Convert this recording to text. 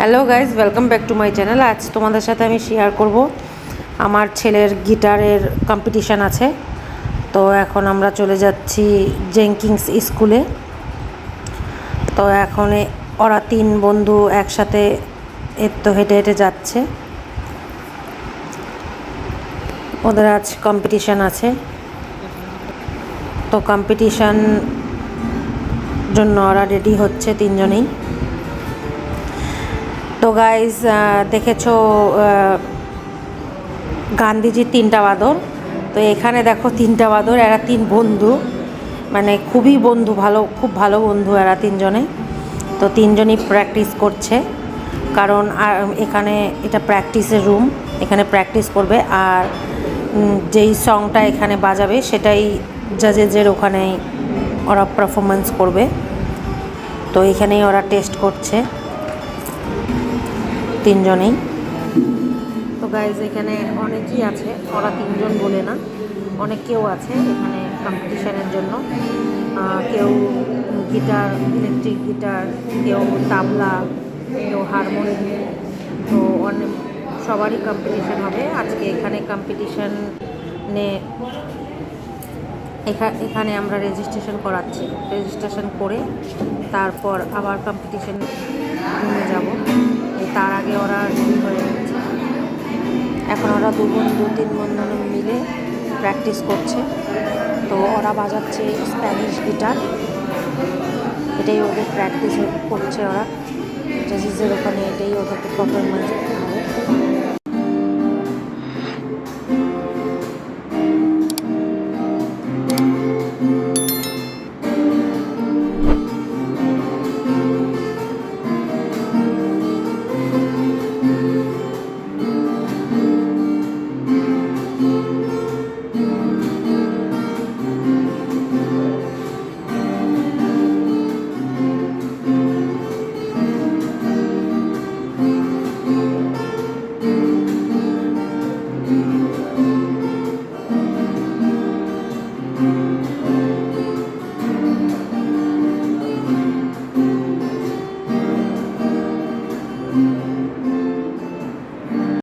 Hello guys, welcome back to my channel. আজ তোমাদের সাথে আমি শেয়ার করব আমার ছেলের গিটারের কম্পিটিশান আছে। তো এখন আমরা চলে যাচ্ছি জেঙ্কিংস স্কুলে। তো এখন ওরা তিন বন্ধু একসাথে হেঁটে হেঁটে যাচ্ছে। ওদের আজ কম্পিটিশান আছে। তো কম্পিটিশান জন্য ওরা রেডি হচ্ছে তিনজনেই। তো গাইজ দেখেছো গান্ধীজির তিনটা বাঁদর। তো এখানে দেখো তিনটা বাঁদর, এরা তিন বন্ধু, মানে খুবই বন্ধু, খুব ভালো বন্ধু এরা তিনজনে। তো তিনজনই প্র্যাকটিস করছে, কারণ এখানে এটা প্র্যাকটিসের রুম, এখানে প্র্যাকটিস করবে। আর যেই সংটা এখানে বাজাবে সেটাই জাজেসের ওখানে ওরা পারফরমেন্স করবে। তো এখানেই ওরা টেস্ট করছে তিনজনেই। তো গাইজ এখানে অনেকেই আছে, ওরা তিনজন বলে না, অনেক কেউ আছে এখানে কম্পিটিশানের জন্য। কেউ গিটার, ইলেকট্রিক গিটার, কেউ তাবলা, কেউ হারমোনিয়াম। তো সবারই কম্পিটিশান হবে আজকে এখানে। এখানে আমরা রেজিস্ট্রেশন করাচ্ছি, রেজিস্ট্রেশন করে তারপর আবার কম্পিটিশান রুমে যাব। তার আগে ওরা রেডি হয়ে গেছে। এখন ওরা দু তিন বন্ধু মিলে প্র্যাকটিস করছে। তো ওরা বাজাচ্ছে স্প্যানিশ গিটার, এটাই ওদের প্র্যাকটিস করছে ওরা জাজিসের ওখানে, এটাই ওদেরকে পারফরমেন্স হবে।